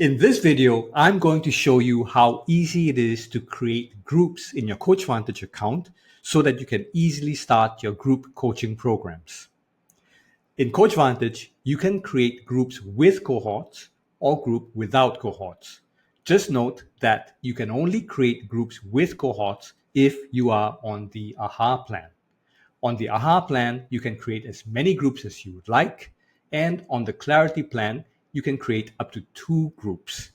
In this video, I'm going to show you how easy it is to create groups in your CoachVantage account so that you can easily start your group coaching programs. In CoachVantage, you can create groups with cohorts or group without cohorts. Just note that you can only create groups with cohorts if you are on the AHA plan. On the AHA plan, you can create as many groups as you would like, and on the Clarity plan, you can create up to 2 groups.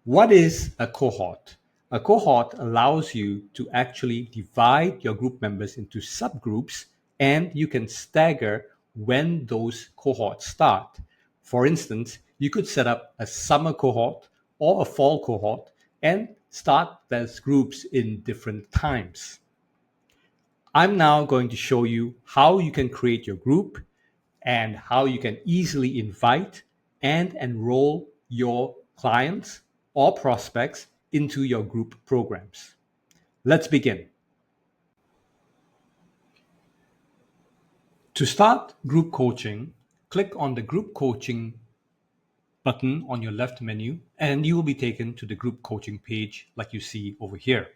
What is a cohort? A cohort allows you to actually divide your group members into subgroups, and you can stagger when those cohorts start. For instance, you could set up a summer cohort or a fall cohort and start those groups in different times. I'm now going to show you how you can create your group and how you can easily invite and enroll your clients or prospects into your group programs. Let's begin. To start group coaching, click on the group coaching button on your left menu and you will be taken to the group coaching page like you see over here.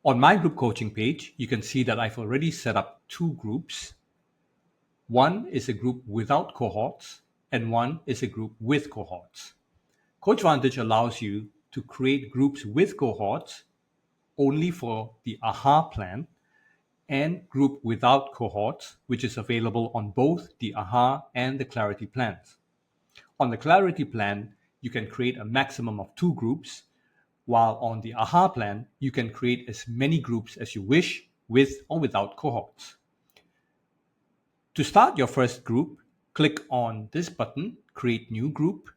On my group coaching page, you can see that I've already set up 2 groups. One is a group without cohorts and one is a group with cohorts. CoachVantage allows you to create groups with cohorts only for the AHA plan and group without cohorts, which is available on both the AHA and the Clarity plans. On the Clarity plan, you can create a maximum of 2 groups, while on the AHA plan, you can create as many groups as you wish with or without cohorts. To start your first group, click on this button, Create New Group,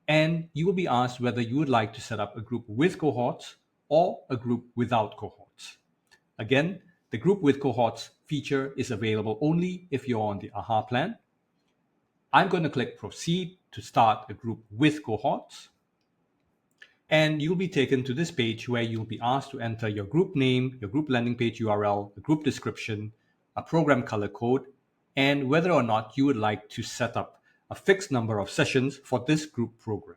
and you will be asked whether you would like to set up a group with cohorts or a group without cohorts. Again, the group with cohorts feature is available only if you're on the AHA plan. I'm going to click Proceed to start a group with cohorts. And you'll be taken to this page where you'll be asked to enter your group name, your group landing page URL, a group description, a program color code, and whether or not you would like to set up a fixed number of sessions for this group program.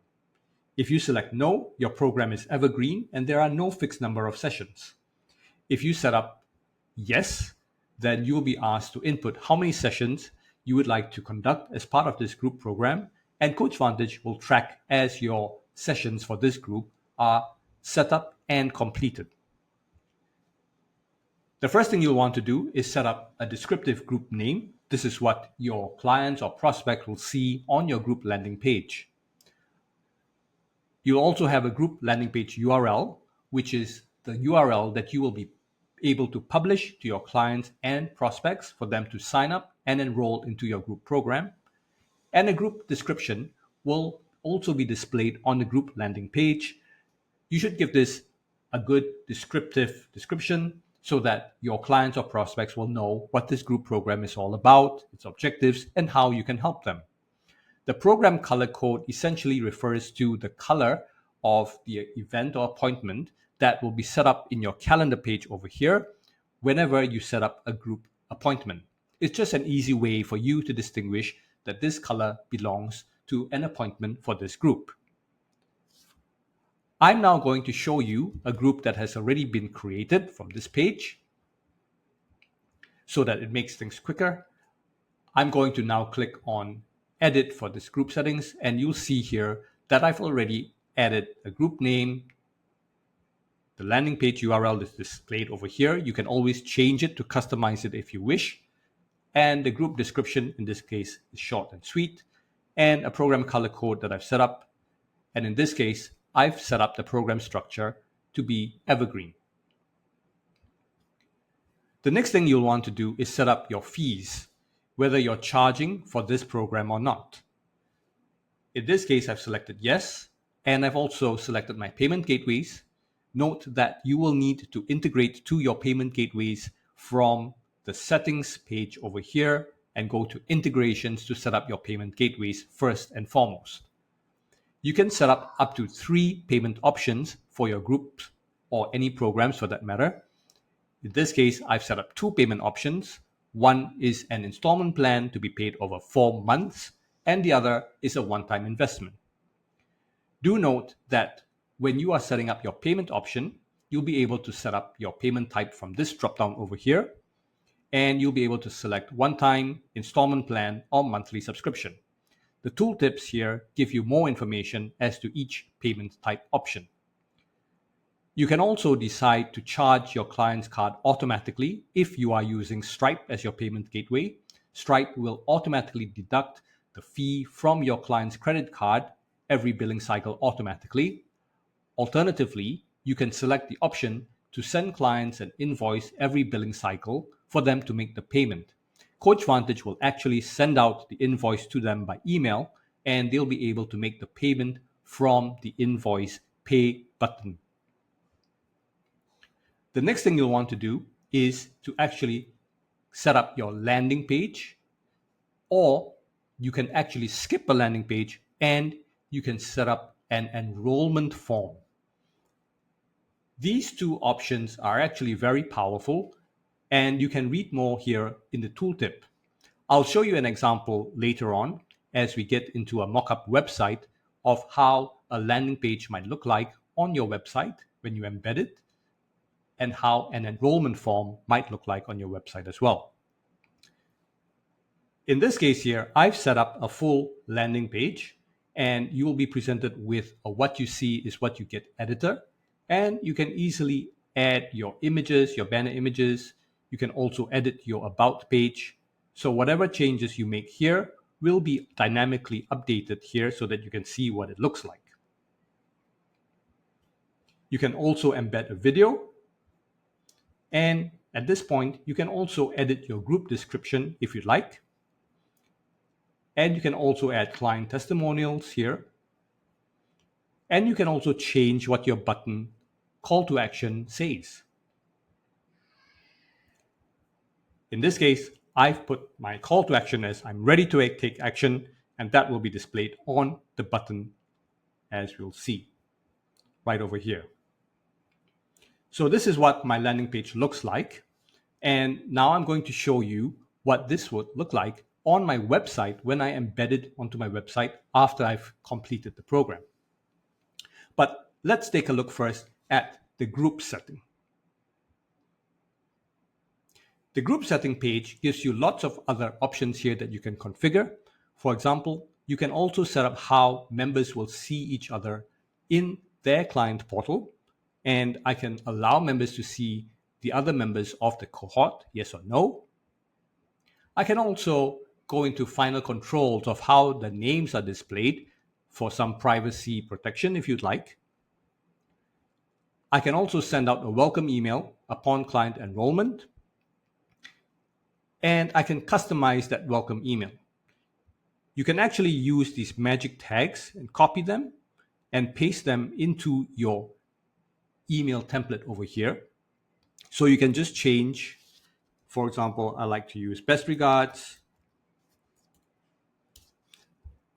If you select no, your program is evergreen and there are no fixed number of sessions. If you set up yes, then you will be asked to input how many sessions you would like to conduct as part of this group program, and CoachVantage will track as your sessions for this group are set up and completed. The first thing you'll want to do is set up a descriptive group name. This is what your clients or prospect will see on your group landing page. You'll also have a group landing page URL, which is the URL that you will be able to publish to your clients and prospects for them to sign up and enroll into your group program. And a group description will also be displayed on the group landing page. You should give this a good descriptive description so that your clients or prospects will know what this group program is all about, its objectives, and how you can help them. The program color code essentially refers to the color of the event or appointment that will be set up in your calendar page over here whenever you set up a group appointment. It's just an easy way for you to distinguish that this color belongs to an appointment for this group. I'm now going to show you a group that has already been created from this page so that it makes things quicker. I'm going to now click on Edit for this group settings, and you'll see here that I've already added a group name. The landing page URL is displayed over here. You can always change it to customize it if you wish. And the group description in this case is short and sweet, and a program color code that I've set up. And in this case, I've set up the program structure to be evergreen. The next thing you'll want to do is set up your fees, whether you're charging for this program or not. In this case, I've selected yes, and I've also selected my payment gateways. Note that you will need to integrate to your payment gateways from the settings page over here and go to integrations to set up your payment gateways first and foremost. You can set up to 3 payment options for your groups or any programs for that matter. In this case, I've set up 2 payment options. One is an installment plan to be paid over 4 months, and the other is a one-time investment. Do note that when you are setting up your payment option, you'll be able to set up your payment type from this dropdown over here, and you'll be able to select one-time, installment plan, or monthly subscription. The tooltips here give you more information as to each payment type option. You can also decide to charge your client's card automatically if you are using Stripe as your payment gateway. Stripe will automatically deduct the fee from your client's credit card every billing cycle automatically. Alternatively, you can select the option to send clients an invoice every billing cycle for them to make the payment. CoachVantage will actually send out the invoice to them by email, and they'll be able to make the payment from the invoice pay button. The next thing you'll want to do is to actually set up your landing page, or you can actually skip a landing page and you can set up an enrollment form. These two options are actually very powerful, and you can read more here in the tooltip. I'll show you an example later on as we get into a mock-up website of how a landing page might look like on your website when you embed it, and how an enrollment form might look like on your website as well. In this case here, I've set up a full landing page, and you will be presented with a what you see is what you get editor, and you can easily add your images, your banner images. You can also edit your about page. So whatever changes you make here will be dynamically updated here so that you can see what it looks like. You can also embed a video. And at this point, you can also edit your group description if you'd like. And you can also add client testimonials here. And you can also change what your button call to action says. In this case, I've put my call to action as I'm ready to take action, and that will be displayed on the button, as we'll see right over here. So this is what my landing page looks like. And now I'm going to show you what this would look like on my website when I embed it onto my website after I've completed the program. But let's take a look first at the group setting. The group setting page gives you lots of other options here that you can configure. For example, you can also set up how members will see each other in their client portal, and I can allow members to see the other members of the cohort, yes or no. I can also go into final controls of how the names are displayed for some privacy protection if you'd like. I can also send out a welcome email upon client enrollment, and I can customize that welcome email. You can actually use these magic tags and copy them and paste them into your email template over here. So you can just change, for example, I like to use best regards,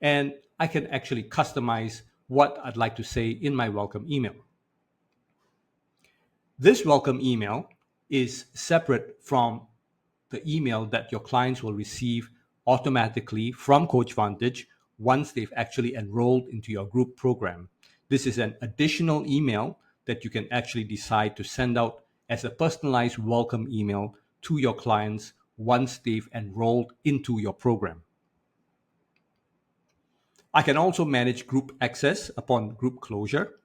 and I can actually customize what I'd like to say in my welcome email. This welcome email is separate from the email that your clients will receive automatically from CoachVantage once they've actually enrolled into your group program. This is an additional email that you can actually decide to send out as a personalized welcome email to your clients once they've enrolled into your program. I can also manage group access upon group closure.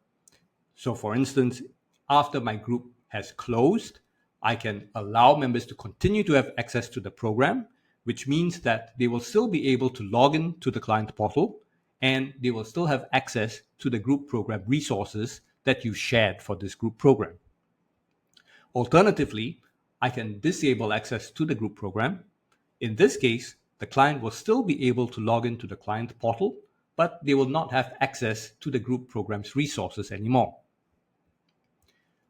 So for instance, after my group has closed, I can allow members to continue to have access to the program, which means that they will still be able to log in to the client portal, and they will still have access to the group program resources that you shared for this group program. Alternatively, I can disable access to the group program. In this case, the client will still be able to log into the client portal, but they will not have access to the group program's resources anymore.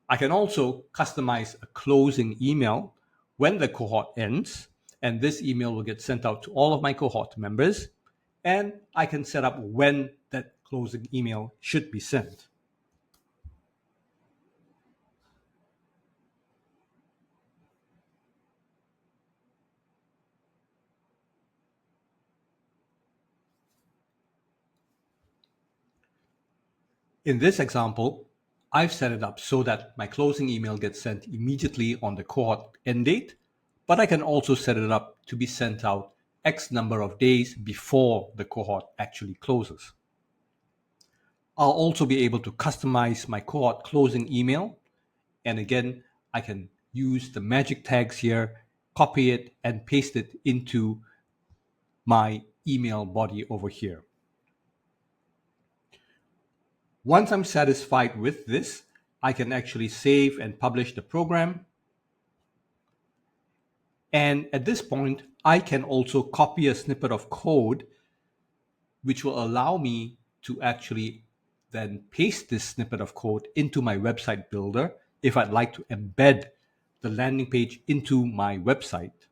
I can also customize a closing email when the cohort ends, and this email will get sent out to all of my cohort members, and I can set up when that closing email should be sent. In this example, I've set it up so that my closing email gets sent immediately on the cohort end date, but I can also set it up to be sent out X number of days before the cohort actually closes. I'll also be able to customize my cohort closing email. And again, I can use the magic tags here, copy it and paste it into my email body over here. Once I'm satisfied with this, I can actually save and publish the program. And at this point, I can also copy a snippet of code, which will allow me to actually then paste this snippet of code into my website builder if I'd like to embed the landing page into my website.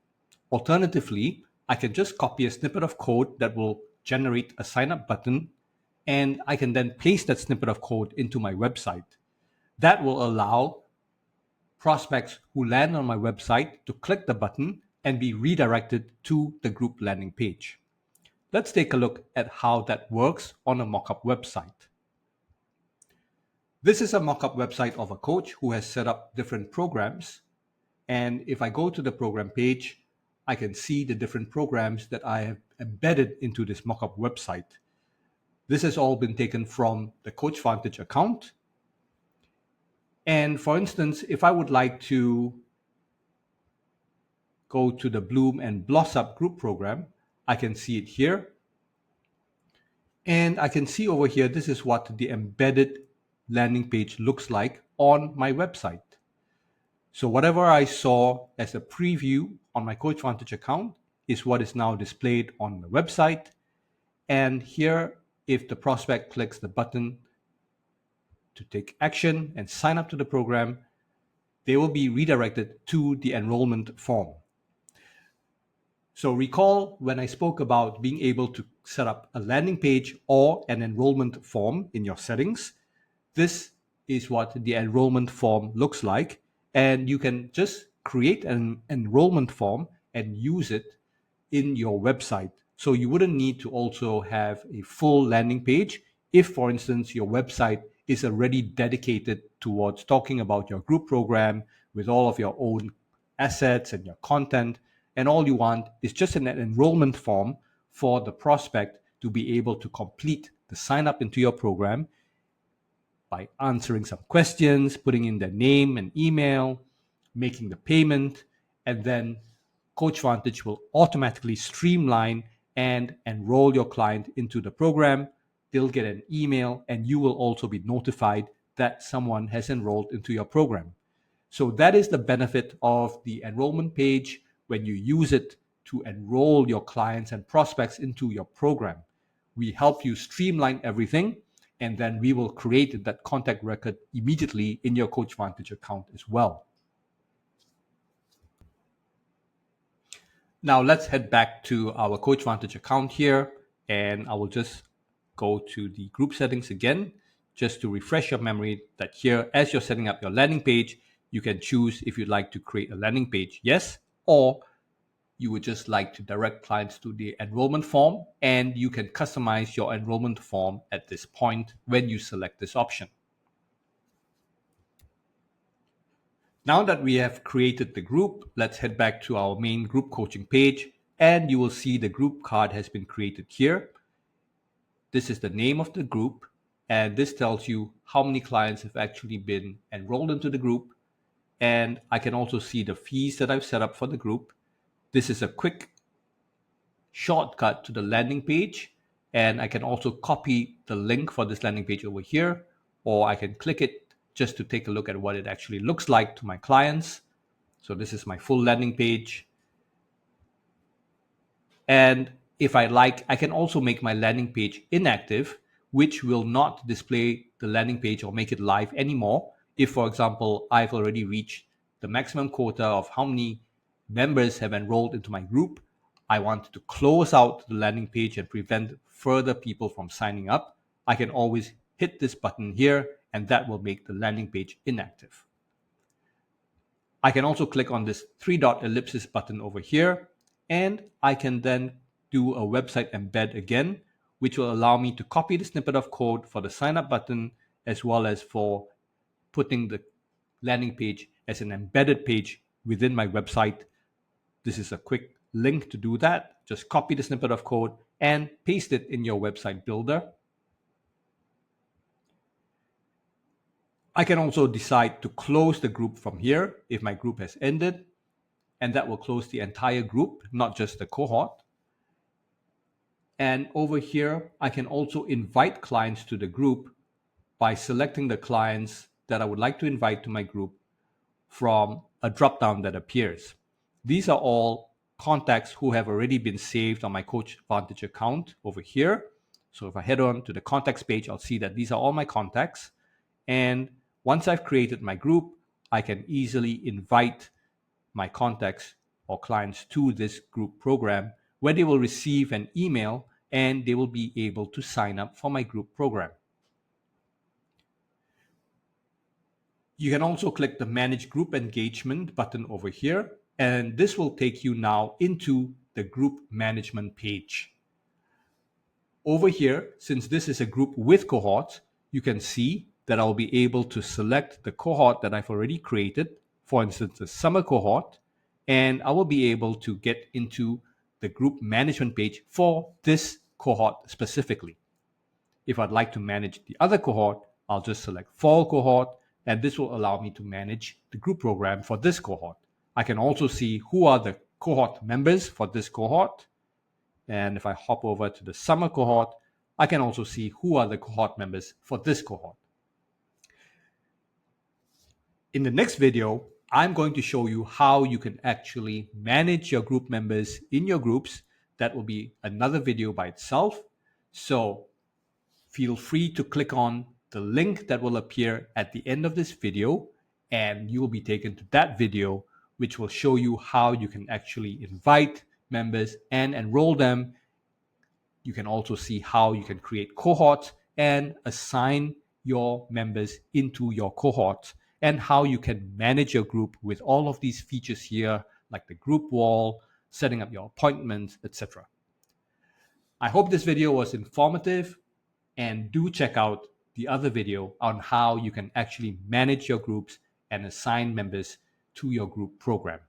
Alternatively, I can just copy a snippet of code that will generate a sign up button, and I can then paste that snippet of code into my website. That will allow prospects who land on my website to click the button and be redirected to the group landing page. Let's take a look at how that works on a mock-up website. This is a mock-up website of a coach who has set up different programs. And if I go to the program page, I can see the different programs that I have embedded into this mock-up website. This has all been taken from the CoachVantage account. And for instance, if I would like to go to the Bloom and Blossom group program, I can see it here. And I can see over here, this is what the embedded landing page looks like on my website. So whatever I saw as a preview on my CoachVantage account is what is now displayed on the website. And here, if the prospect clicks the button to take action and sign up to the program, they will be redirected to the enrollment form. So recall when I spoke about being able to set up a landing page or an enrollment form in your settings. This is what the enrollment form looks like. And you can just create an enrollment form and use it in your website. So you wouldn't need to also have a full landing page if, for instance, your website is already dedicated towards talking about your group program with all of your own assets and your content. And all you want is just an enrollment form for the prospect to be able to complete the sign up into your program by answering some questions, putting in their name and email, making the payment, and then CoachVantage will automatically streamline and enroll your client into the program. They'll get an email, and you will also be notified that someone has enrolled into your program. So that is the benefit of the enrollment page when you use it to enroll your clients and prospects into your program. We help you streamline everything, and then we will create that contact record immediately in your CoachVantage account as well. Now let's head back to our CoachVantage account here, and I will just go to the group settings again, just to refresh your memory that here, as you're setting up your landing page, you can choose if you'd like to create a landing page, yes, or you would just like to direct clients to the enrollment form, and you can customize your enrollment form at this point when you select this option. Now that we have created the group, let's head back to our main group coaching page, and you will see the group card has been created here. This is the name of the group, and this tells you how many clients have actually been enrolled into the group. And I can also see the fees that I've set up for the group. This is a quick shortcut to the landing page, and I can also copy the link for this landing page over here, or I can click it just to take a look at what it actually looks like to my clients. So this is my full landing page. And if I like, I can also make my landing page inactive, which will not display the landing page or make it live anymore. If, for example, I've already reached the maximum quota of how many members have enrolled into my group, I want to close out the landing page and prevent further people from signing up, I can always hit this button here, and that will make the landing page inactive. I can also click on this 3-dot ellipsis button over here, and I can then do a website embed again, which will allow me to copy the snippet of code for the sign up button as well as for putting the landing page as an embedded page within my website. This is a quick link to do that. Just copy the snippet of code and paste it in your website builder. I can also decide to close the group from here if my group has ended, and that will close the entire group, not just the cohort. And over here, I can also invite clients to the group by selecting the clients that I would like to invite to my group from a drop-down that appears. These are all contacts who have already been saved on my CoachVantage account over here. So if I head on to the contacts page, I'll see that these are all my contacts. And once I've created my group, I can easily invite my contacts or clients to this group program, where they will receive an email and they will be able to sign up for my group program. You can also click the Manage Group Engagement button over here, and this will take you now into the group management page. Over here, since this is a group with cohorts, you can see that I'll be able to select the cohort that I've already created, for instance, the summer cohort, and I will be able to get into the group management page for this cohort specifically. If I'd like to manage the other cohort, I'll just select fall cohort, and this will allow me to manage the group program for this cohort. I can also see who are the cohort members for this cohort. And if I hop over to the summer cohort, I can also see who are the cohort members for this cohort. In the next video, I'm going to show you how you can actually manage your group members in your groups. That will be another video by itself. So feel free to click on the link that will appear at the end of this video, and you will be taken to that video, which will show you how you can actually invite members and enroll them. You can also see how you can create cohorts and assign your members into your cohorts, and how you can manage your group with all of these features here, like the group wall, setting up your appointments, etc. I hope this video was informative, and do check out the other video on how you can actually manage your groups and assign members to your group program.